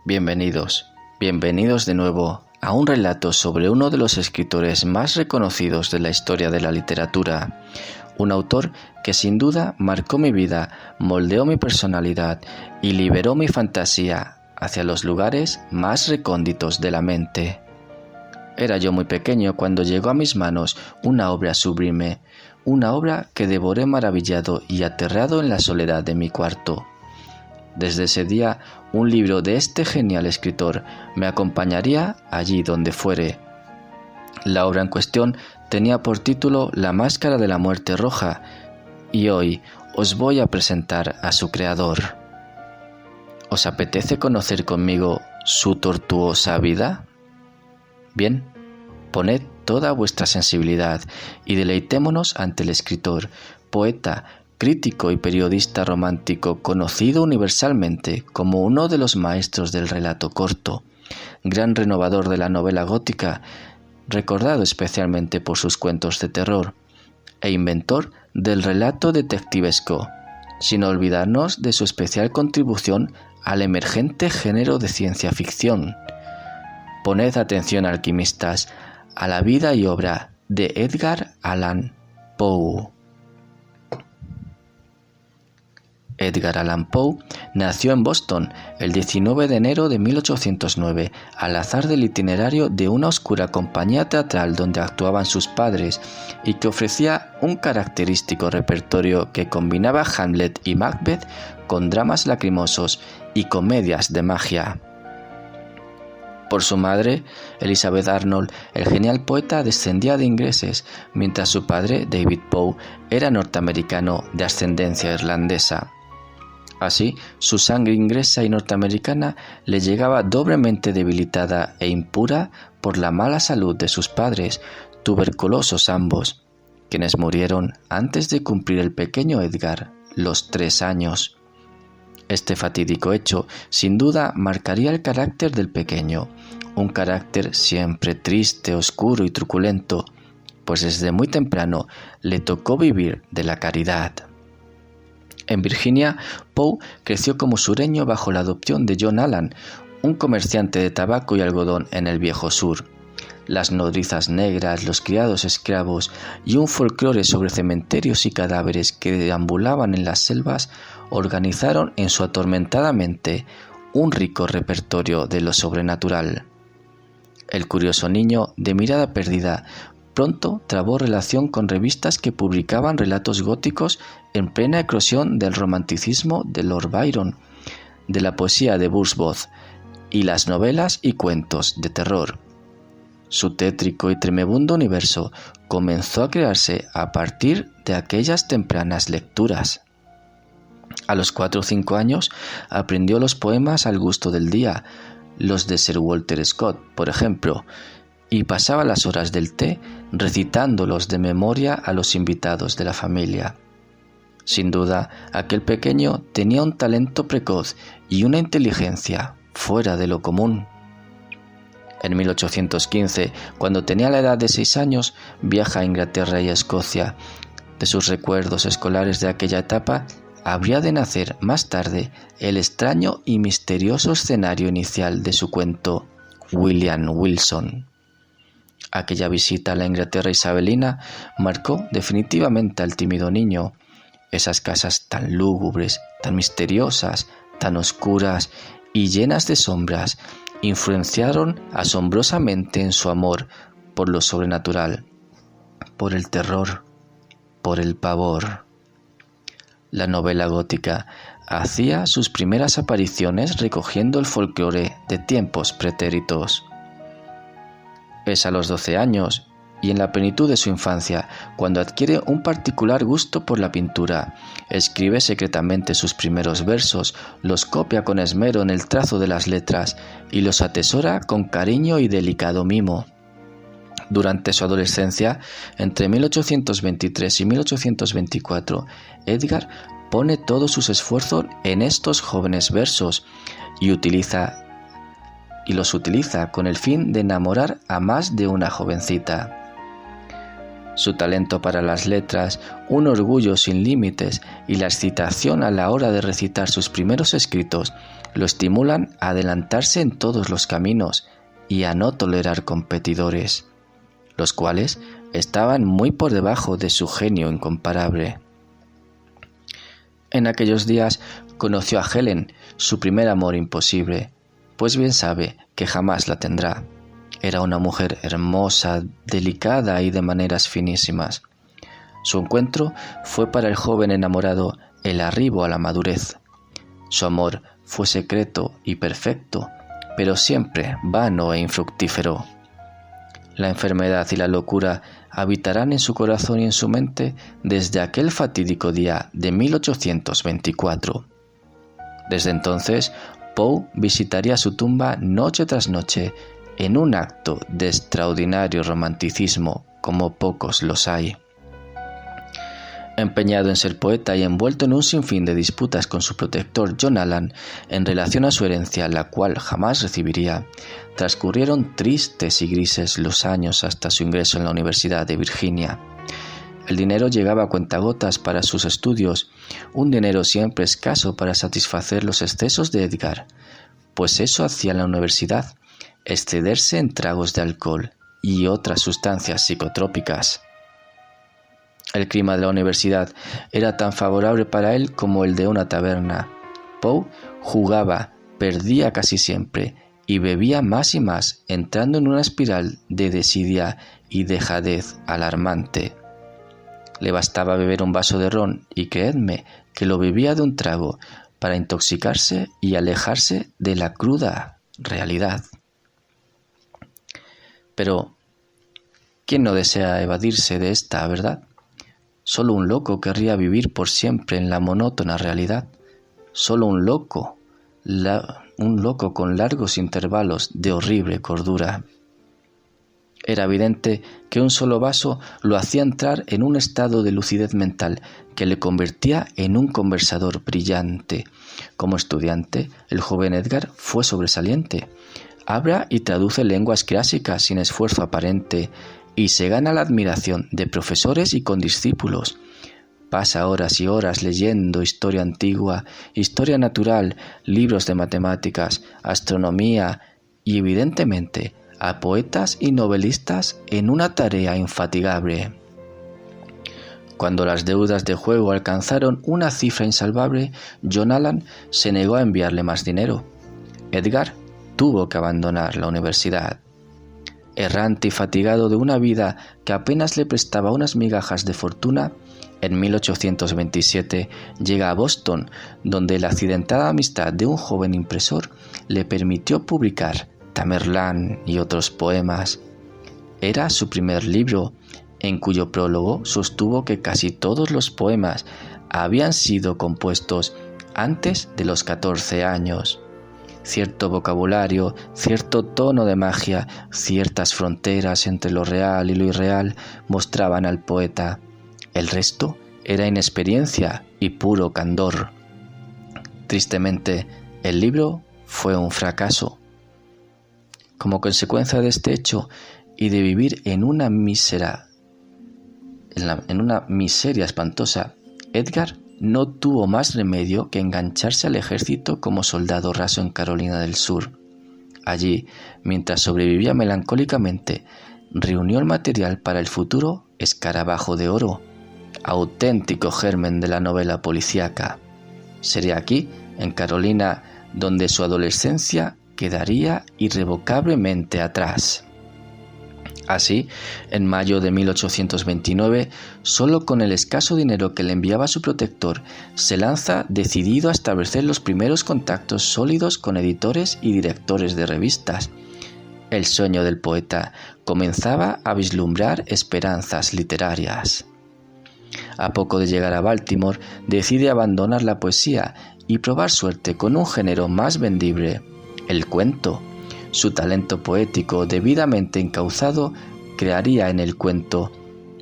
Bienvenidos de nuevo a un relato sobre uno de los escritores más reconocidos de la historia de la literatura, un autor que sin duda marcó mi vida, moldeó mi personalidad y liberó mi fantasía hacia los lugares más recónditos de la mente. Era yo muy pequeño cuando llegó a mis manos una obra sublime, una obra que devoré maravillado y aterrado en la soledad de mi cuarto. Desde ese día, un libro de este genial escritor me acompañaría allí donde fuere. La obra en cuestión tenía por título La Máscara de la Muerte Roja, y hoy os voy a presentar a su creador. ¿Os apetece conocer conmigo su tortuosa vida? Bien, poned toda vuestra sensibilidad y deleitémonos ante el escritor, poeta, crítico y periodista romántico conocido universalmente como uno de los maestros del relato corto, gran renovador de la novela gótica, recordado especialmente por sus cuentos de terror, e inventor del relato detectivesco, sin olvidarnos de su especial contribución al emergente género de ciencia ficción. Poned atención, alquimistas, a la vida y obra de Edgar Allan Poe. Edgar Allan Poe nació en Boston el 19 de enero de 1809, al azar del itinerario de una oscura compañía teatral donde actuaban sus padres y que ofrecía un característico repertorio que combinaba Hamlet y Macbeth con dramas lacrimosos y comedias de magia. Por su madre, Elizabeth Arnold, el genial poeta descendía de ingleses, mientras su padre, David Poe, era norteamericano de ascendencia irlandesa. Así, su sangre inglesa y norteamericana le llegaba doblemente debilitada e impura por la mala salud de sus padres, tuberculosos ambos, quienes murieron antes de cumplir el pequeño Edgar los 3 años. Este fatídico hecho, sin duda, marcaría el carácter del pequeño, un carácter siempre triste, oscuro y truculento, pues desde muy temprano le tocó vivir de la caridad. En Virginia, Poe creció como sureño bajo la adopción de John Allan, un comerciante de tabaco y algodón en el viejo sur. Las nodrizas negras, los criados esclavos y un folclore sobre cementerios y cadáveres que deambulaban en las selvas organizaron en su atormentada mente un rico repertorio de lo sobrenatural. El curioso niño, de mirada perdida, pronto trabó relación con revistas que publicaban relatos góticos en plena eclosión del romanticismo de Lord Byron, de la poesía de Wordsworth y las novelas y cuentos de terror. Su tétrico y tremebundo universo comenzó a crearse a partir de aquellas tempranas lecturas. A los 4 o 5 años aprendió los poemas al gusto del día, los de Sir Walter Scott, por ejemplo, y pasaba las horas del té recitándolos de memoria a los invitados de la familia. Sin duda, aquel pequeño tenía un talento precoz y una inteligencia fuera de lo común. En 1815, cuando tenía la edad de 6 años, viaja a Inglaterra y a Escocia. De sus recuerdos escolares de aquella etapa, habría de nacer más tarde el extraño y misterioso escenario inicial de su cuento William Wilson. Aquella visita a la Inglaterra isabelina marcó definitivamente al tímido niño. Esas casas tan lúgubres, tan misteriosas, tan oscuras y llenas de sombras influenciaron asombrosamente en su amor por lo sobrenatural, por el terror, por el pavor. La novela gótica hacía sus primeras apariciones recogiendo el folclore de tiempos pretéritos. Es a los 12 años y en la plenitud de su infancia cuando adquiere un particular gusto por la pintura. Escribe secretamente sus primeros versos, los copia con esmero en el trazo de las letras y los atesora con cariño y delicado mimo. Durante su adolescencia, entre 1823 y 1824, Edgar pone todos sus esfuerzos en estos jóvenes versos y los utiliza con el fin de enamorar a más de una jovencita. Su talento para las letras, un orgullo sin límites y la excitación a la hora de recitar sus primeros escritos lo estimulan a adelantarse en todos los caminos y a no tolerar competidores, los cuales estaban muy por debajo de su genio incomparable. En aquellos días conoció a Helen, su primer amor imposible, pues bien sabe que jamás la tendrá. Era una mujer hermosa, delicada y de maneras finísimas. Su encuentro fue para el joven enamorado el arribo a la madurez. Su amor fue secreto y perfecto, pero siempre vano e infructífero. La enfermedad y la locura habitarán en su corazón y en su mente desde aquel fatídico día de 1824. Desde entonces, Poe visitaría su tumba noche tras noche en un acto de extraordinario romanticismo como pocos los hay. Empeñado en ser poeta y envuelto en un sinfín de disputas con su protector John Allan en relación a su herencia, la cual jamás recibiría, transcurrieron tristes y grises los años hasta su ingreso en la Universidad de Virginia. El dinero llegaba a cuentagotas para sus estudios, un dinero siempre escaso para satisfacer los excesos de Edgar, pues eso hacía en la universidad, excederse en tragos de alcohol y otras sustancias psicotrópicas. El clima de la universidad era tan favorable para él como el de una taberna. Poe jugaba, perdía casi siempre y bebía más y más, entrando en una espiral de desidia y dejadez alarmante. Le bastaba beber un vaso de ron y creedme que lo bebía de un trago para intoxicarse y alejarse de la cruda realidad. Pero, ¿quién no desea evadirse de esta verdad? Solo un loco querría vivir por siempre en la monótona realidad. Solo un loco con largos intervalos de horrible cordura. Era evidente que un solo vaso lo hacía entrar en un estado de lucidez mental que le convertía en un conversador brillante. Como estudiante, el joven Edgar fue sobresaliente. Habla y traduce lenguas clásicas sin esfuerzo aparente y se gana la admiración de profesores y condiscípulos. Pasa horas y horas leyendo historia antigua, historia natural, libros de matemáticas, astronomía y, evidentemente, a poetas y novelistas en una tarea infatigable. Cuando las deudas de juego alcanzaron una cifra insalvable, John Allan se negó a enviarle más dinero. Edgar tuvo que abandonar la universidad. Errante y fatigado de una vida que apenas le prestaba unas migajas de fortuna, en 1827 llega a Boston, donde la accidentada amistad de un joven impresor le permitió publicar Tamerlán y otros poemas. Era su primer libro, en cuyo prólogo sostuvo que casi todos los poemas habían sido compuestos antes de los 14 años. Cierto vocabulario, cierto tono de magia, ciertas fronteras entre lo real y lo irreal mostraban al poeta. El resto era inexperiencia y puro candor. Tristemente, el libro fue un fracaso. Como consecuencia de este hecho y de vivir en una miseria espantosa, Edgar no tuvo más remedio que engancharse al ejército como soldado raso en Carolina del Sur. Allí, mientras sobrevivía melancólicamente, reunió el material para el futuro Escarabajo de Oro, auténtico germen de la novela policíaca. Sería aquí, en Carolina, donde su adolescencia quedaría irrevocablemente atrás. Así, en mayo de 1829, solo con el escaso dinero que le enviaba su protector, se lanza decidido a establecer los primeros contactos sólidos con editores y directores de revistas. El sueño del poeta comenzaba a vislumbrar esperanzas literarias. A poco de llegar a Baltimore, decide abandonar la poesía y probar suerte con un género más vendible, el cuento. Su talento poético debidamente encauzado crearía en el cuento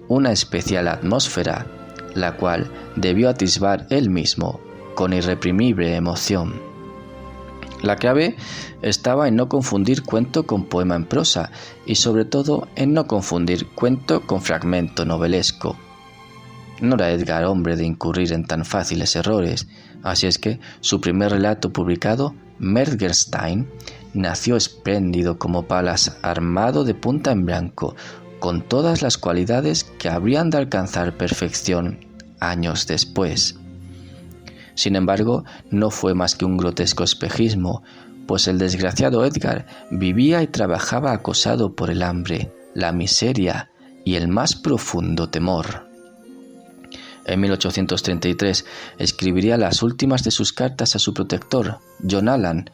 una especial atmósfera, la cual debió atisbar él mismo con irreprimible emoción. La clave estaba en no confundir cuento con poema en prosa y sobre todo en no confundir cuento con fragmento novelesco. No era Edgar hombre de incurrir en tan fáciles errores, así es que su primer relato publicado Mergelstein nació espléndido como Palas, armado de punta en blanco, con todas las cualidades que habrían de alcanzar perfección años después. Sin embargo, no fue más que un grotesco espejismo, pues el desgraciado Edgar vivía y trabajaba acosado por el hambre, la miseria y el más profundo temor. En 1833 escribiría las últimas de sus cartas a su protector, John Allan.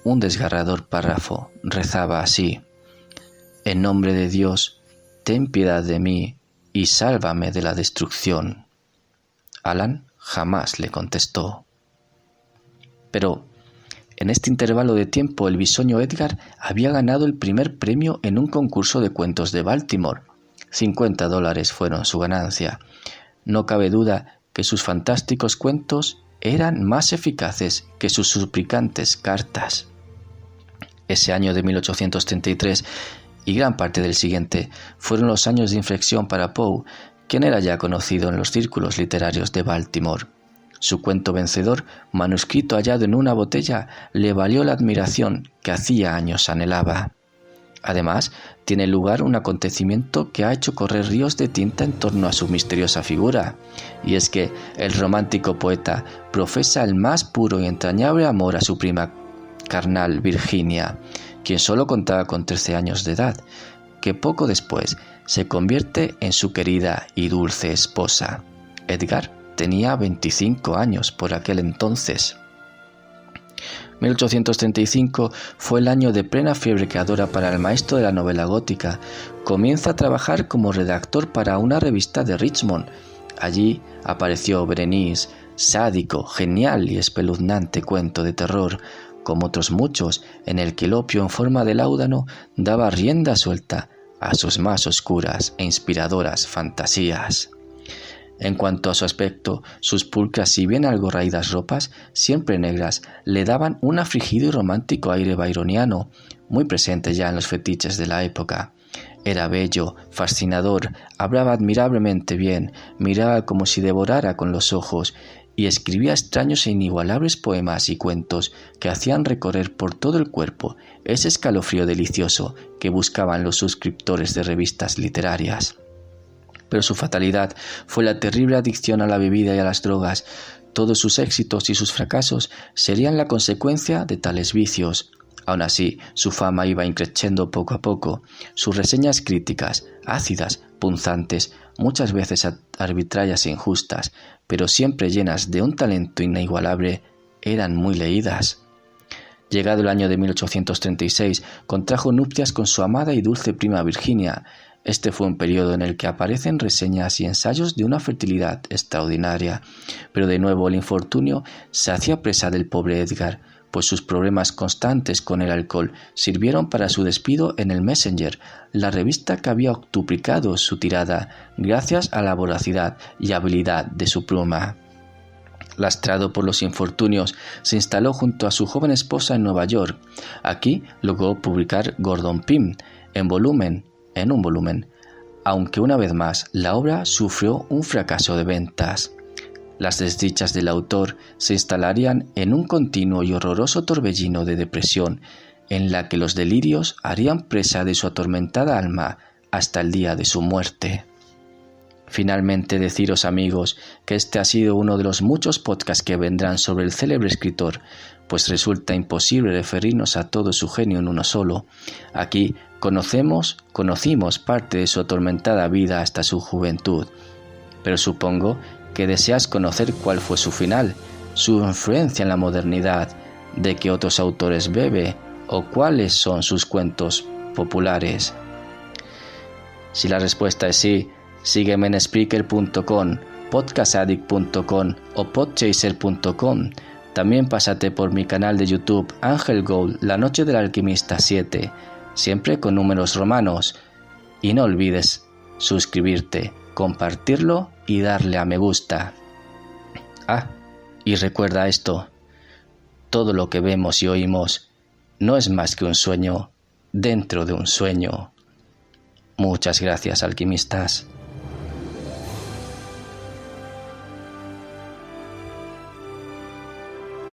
Un desgarrador párrafo rezaba así: «En nombre de Dios, ten piedad de mí y sálvame de la destrucción». Allan jamás le contestó. Pero en este intervalo de tiempo el bisoño Edgar había ganado el primer premio en un concurso de cuentos de Baltimore. $50 fueron su ganancia. No cabe duda que sus fantásticos cuentos eran más eficaces que sus suplicantes cartas. Ese año de 1833 y gran parte del siguiente fueron los años de inflexión para Poe, quien era ya conocido en los círculos literarios de Baltimore. Su cuento vencedor, manuscrito hallado en una botella, le valió la admiración que hacía años anhelaba. Además, tiene lugar un acontecimiento que ha hecho correr ríos de tinta en torno a su misteriosa figura, y es que el romántico poeta profesa el más puro y entrañable amor a su prima carnal Virginia, quien solo contaba con 13 años de edad, que poco después se convierte en su querida y dulce esposa. Edgar tenía 25 años por aquel entonces. 1835 fue el año de plena fiebre creadora para el maestro de la novela gótica. Comienza a trabajar como redactor para una revista de Richmond. Allí apareció Berenice, sádico, genial y espeluznante cuento de terror, como otros muchos, en el que el opio en forma de láudano daba rienda suelta a sus más oscuras e inspiradoras fantasías. En cuanto a su aspecto, sus pulcras y bien algo raídas ropas, siempre negras, le daban un afligido y romántico aire byroniano, muy presente ya en los fetiches de la época. Era bello, fascinador, hablaba admirablemente bien, miraba como si devorara con los ojos, y escribía extraños e inigualables poemas y cuentos que hacían recorrer por todo el cuerpo ese escalofrío delicioso que buscaban los suscriptores de revistas literarias. Pero su fatalidad fue la terrible adicción a la bebida y a las drogas. Todos sus éxitos y sus fracasos serían la consecuencia de tales vicios. Aún así, su fama iba increciendo poco a poco. Sus reseñas críticas, ácidas, punzantes, muchas veces arbitrarias e injustas, pero siempre llenas de un talento inigualable, eran muy leídas. Llegado el año de 1836, contrajo nupcias con su amada y dulce prima Virginia. Este fue un periodo en el que aparecen reseñas y ensayos de una fertilidad extraordinaria, pero de nuevo el infortunio se hacía presa del pobre Edgar, pues sus problemas constantes con el alcohol sirvieron para su despido en el Messenger, la revista que había octuplicado su tirada gracias a la voracidad y habilidad de su pluma. Lastrado por los infortunios, se instaló junto a su joven esposa en Nueva York. Aquí logró publicar Gordon Pym en un volumen, aunque una vez más la obra sufrió un fracaso de ventas. Las desdichas del autor se instalarían en un continuo y horroroso torbellino de depresión, en la que los delirios harían presa de su atormentada alma hasta el día de su muerte. Finalmente, deciros, amigos, que este ha sido uno de los muchos podcasts que vendrán sobre el célebre escritor, pues resulta imposible referirnos a todo su genio en uno solo. Aquí conocimos parte de su atormentada vida hasta su juventud, pero supongo que deseas conocer cuál fue su final, su influencia en la modernidad, de qué otros autores bebe o cuáles son sus cuentos populares. Si la respuesta es sí, sígueme en Spreaker.com, podcastaddict.com o podchaser.com. También pásate por mi canal de YouTube Ángel Gold, La Noche del Alquimista 7, siempre con números romanos. Y no olvides suscribirte, compartirlo y darle a me gusta. Y recuerda esto: todo lo que vemos y oímos no es más que un sueño dentro de un sueño. Muchas gracias, alquimistas.